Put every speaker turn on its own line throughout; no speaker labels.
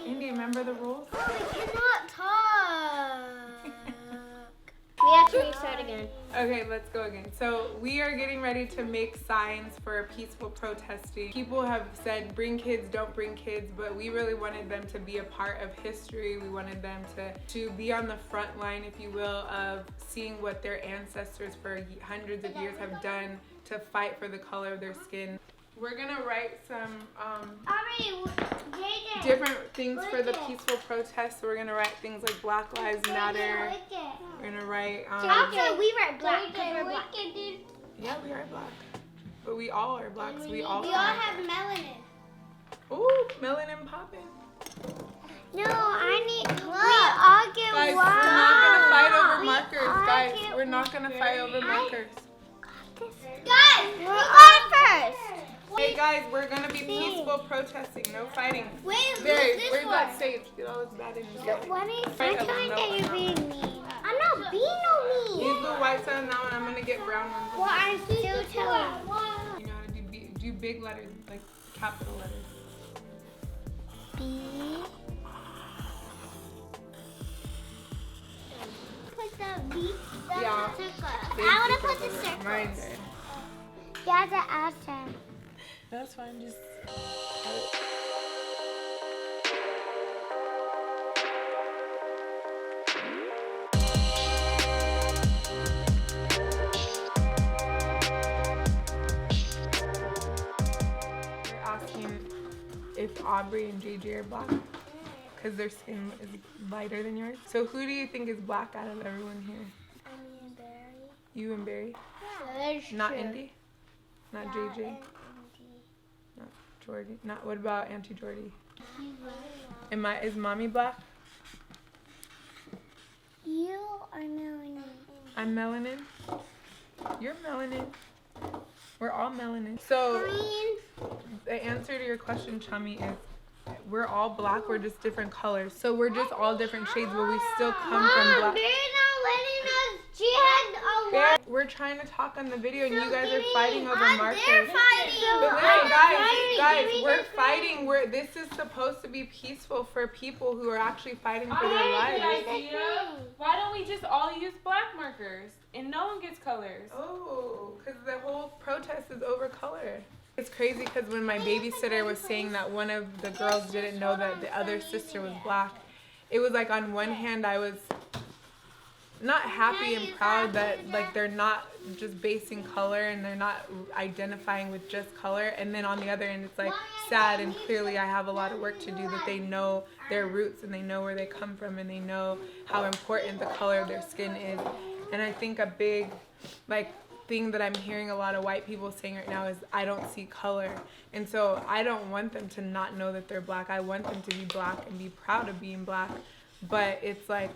Indy, remember the rules?
Oh, we cannot talk. We have to restart again.
Okay, let's go again. So we are getting ready to make signs for peaceful protesting. People have said bring kids, don't bring kids, but we really wanted them to be a part of history. We wanted them to be on the front line, if you will, of seeing what their ancestors for hundreds of years have done to fight for the color of their skin. We're gonna write some different things for the peaceful protest. So we're gonna write things like Black Lives Matter. We're gonna write
Actually, we write black because we're black.
yeah, we are black. But we all are black, so we all
have melanin.
Ooh, melanin popping.
No, I need we all get
Guys,
one.
we're not gonna fight over markers, guys. We're not gonna fight over markers.
Guys, we got it first.
Hey guys, we're gonna be peaceful protesting, no fighting.
Wait,
Barry,
this
where's
one?
that sage? Get all this bad energy out.
What is
Fight
I'm
over
telling
no
that
one.
you're being mean. I'm not being no mean.
Use the white side now, and I'm gonna get brown ones.
Well, I'm still telling.
You know how to do big letters, like capital letters.
B. Put the B.
Yeah.
I want to put the circle.
Mine did.
Yeah, the outside.
That's fine, just... You're asking if Aubrey and JJ are black because their skin is lighter than yours. So who do you think is black out of everyone here?
Me and Barry.
You and Barry?
Yeah.
Not Indy? Not JJ? Not Jordy? Not, what about Auntie Jordy? Is mommy black?
You are melanin.
I'm melanin. You're melanin. We're all melanin. So the answer to your question, Chummy, is we're all black. We're just different colors. So we're just all different shades, but we still come from black.
Bear's not letting us. She had a
Bear, we're trying to talk on the video, and you guys are fighting over markers.
They're fighting.
But listen, guys, we're fighting. This is supposed to be peaceful for people who are actually fighting for their lives.
Idea. Why don't we just all use black markers and no one gets colors?
Oh, because the whole protest is over color. It's crazy because when my babysitter was saying that one of the girls didn't know that the other sister was black, it was like on one hand I was not happy and proud that like they're not just basing color and they're not identifying with just color, and then on the other end it's like sad and clearly I have a lot of work to do, that they know their roots and they know where they come from and they know how important the color of their skin is. And I think a big thing that I'm hearing a lot of white people saying right now is I don't see color. And so I don't want them to not know that they're black. I want them to be black and be proud of being black. But it's like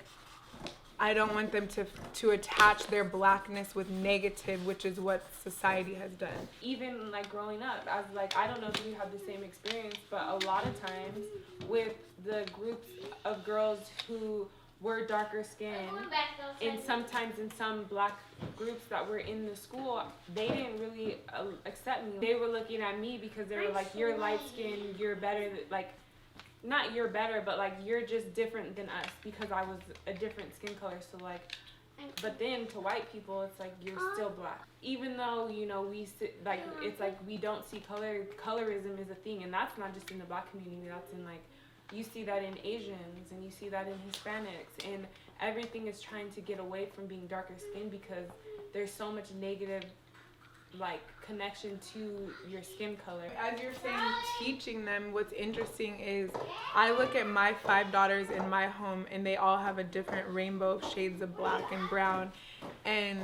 I don't want them to attach their blackness with negative, which is what society has done.
Even like growing up, I was like, I don't know if you have the same experience, but a lot of times with the groups of girls who were darker skinned, and sometimes in some black groups that were in the school, they didn't really accept me. They were looking at me because they were like, you're light skinned, you're better, like, not you're better, but like you're just different than us because I was a different skin color. So like, but then to white people, it's like you're still black. Even though, you know, it's like we don't see color. Colorism is a thing, and that's not just in the black community. That's in like, you see that in Asians and you see that in Hispanics, and everything is trying to get away from being darker skinned because there's so much negative like connection to your skin color.
As you're saying, teaching them, what's interesting is I look at my 5 daughters in my home and they all have a different rainbow of shades of black and brown, and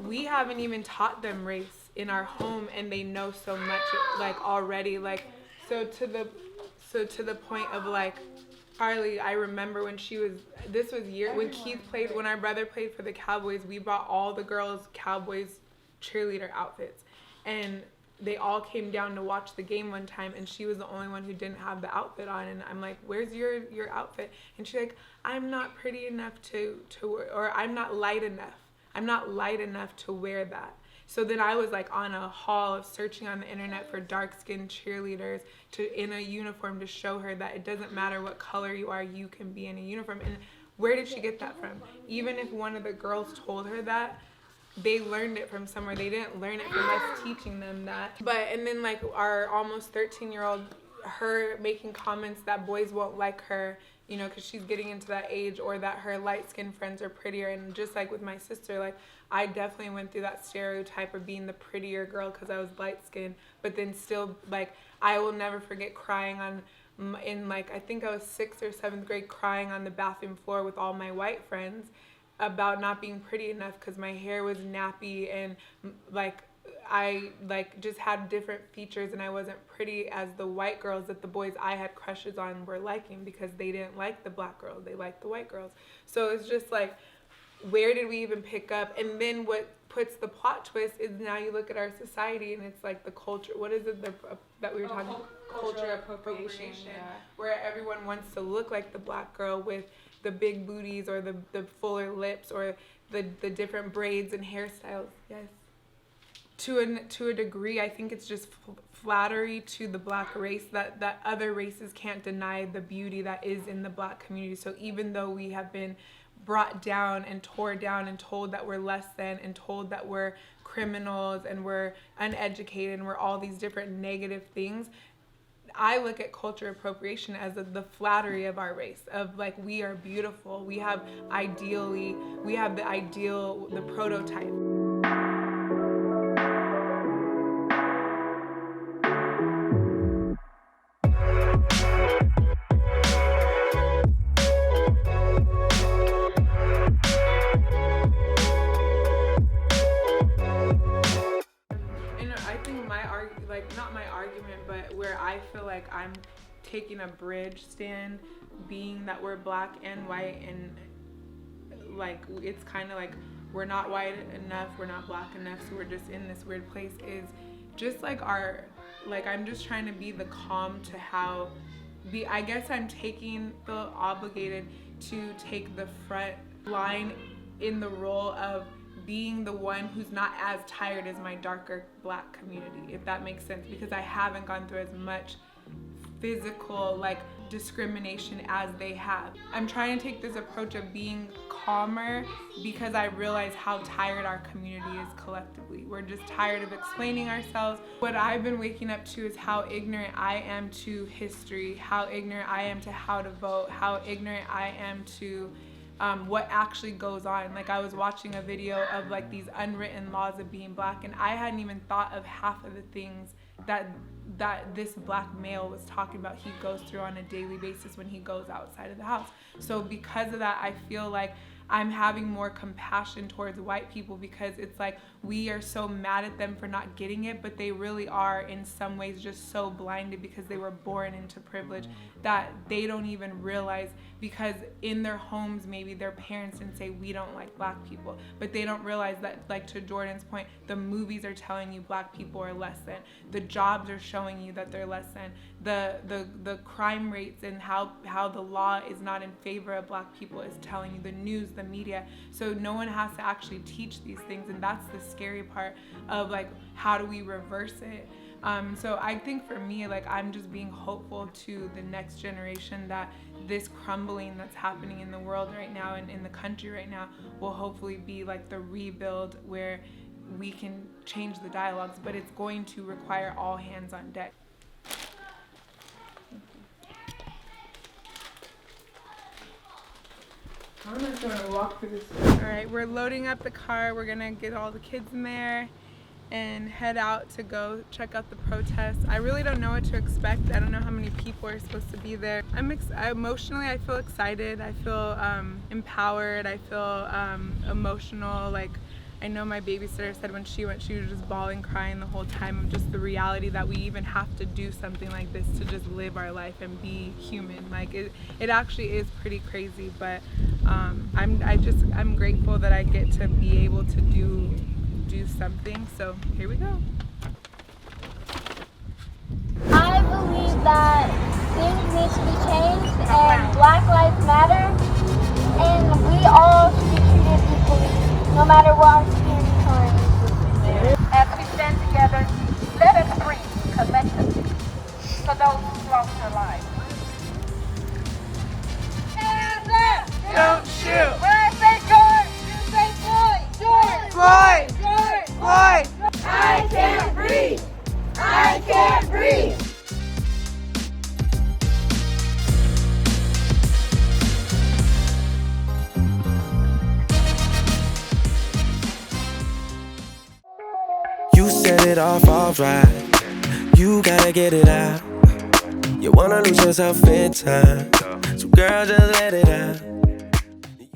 we haven't even taught them race in our home and they know so much like already, like so to the point of like Carly, I remember when when our brother played for the Cowboys, we bought all the girls Cowboys cheerleader outfits, and they all came down to watch the game one time, and she was the only one who didn't have the outfit on, and I'm like, where's your outfit? And she's like, I'm not pretty enough to wear, or I'm not light enough to wear that. So then I was like on a haul of searching on the internet for dark-skinned cheerleaders in a uniform to show her that it doesn't matter what color you are, you can be in a uniform. And where did she get that from? Even if one of the girls told her that, they learned it from somewhere. They didn't learn it from us teaching them that. And then like our almost 13-year-old, her making comments that boys won't like her, you know, because she's getting into that age, or that her light-skinned friends are prettier. And just like with my sister, like I definitely went through that stereotype of being the prettier girl because I was light-skinned, but then still, like, I will never forget crying in like, I think I was 6th or 7th grade, crying on the bathroom floor with all my white friends about not being pretty enough because my hair was nappy and like I like just had different features, and I wasn't pretty as the white girls that the boys I had crushes on were liking, because they didn't like the black girls, they liked the white girls. So it's just like, where did we even pick up? And then what puts the plot twist is now you look at our society and it's like the culture, what is it that we were talking about? Culture appropriation, yeah. Where everyone wants to look like the black girl with the big booties or the fuller lips or the different braids and hairstyles. Yes. To a degree, I think it's just flattery to the black race that other races can't deny the beauty that is in the black community. So even though we have been brought down and tore down and told that we're less than, and told that we're criminals and we're uneducated and we're all these different negative things, I look at culture appropriation as the flattery of our race, of like, we are beautiful, we have the ideal, the prototype. Not my argument, but where I feel like I'm taking a bridge stand, being that we're black and white, and like it's kind of like we're not white enough, we're not black enough, so we're just in this weird place, is just like I'm just trying to be the calm to I guess I'm feel obligated to take the front line in the role of being the one who's not as tired as my darker black community, if that makes sense, because I haven't gone through as much physical like discrimination as they have. I'm trying to take this approach of being calmer because I realize how tired our community is collectively. We're just tired of explaining ourselves. What I've been waking up to is how ignorant I am to history, how ignorant I am to how to vote, how ignorant I am to what actually goes on. Like I was watching a video of like these unwritten laws of being black, and I hadn't even thought of half of the things that this black male was talking about he goes through on a daily basis when he goes outside of the house. So because of that, I feel like I'm having more compassion towards white people, because it's like we are so mad at them for not getting it, but they really are in some ways just so blinded because they were born into privilege that they don't even realize, because in their homes maybe their parents didn't say we don't like black people, but they don't realize that, like to Jordan's point, the movies are telling you black people are less than, the jobs are showing you that they're less than, the crime rates and how the law is not in favor of black people is telling you, the news, the media. So no one has to actually teach these things, and that's the scary part of like, how do we reverse it? So I think for me, like I'm just being hopeful to the next generation that this crumbling that's happening in the world right now and in the country right now will hopefully be like the rebuild where we can change the dialogues, but it's going to require all hands on deck. I'm just gonna walk through this. All right, we're loading up the car. We're gonna get all the kids in there and head out to go check out the protest. I really don't know what to expect. I don't know how many people are supposed to be there. Emotionally, I feel excited. I feel empowered. I feel emotional. Like, I know my babysitter said when she went, she was just bawling, crying the whole time of just the reality that we even have to do something like this to just live our life and be human. Like it actually is pretty crazy, but I'm grateful that I get to be able to do something. So here we go.
I believe that things need to be changed and Black Lives Matter, and we all should be treated equally, no matter what our skin color is.
lost her life. Hands up! Don't shoot! When I say George, you say Floyd! George! Floyd! George! Floyd! I can't breathe! I can't breathe!
You set it off alright. You gotta get it out. You wanna lose yourself in time. So girl, just let it out.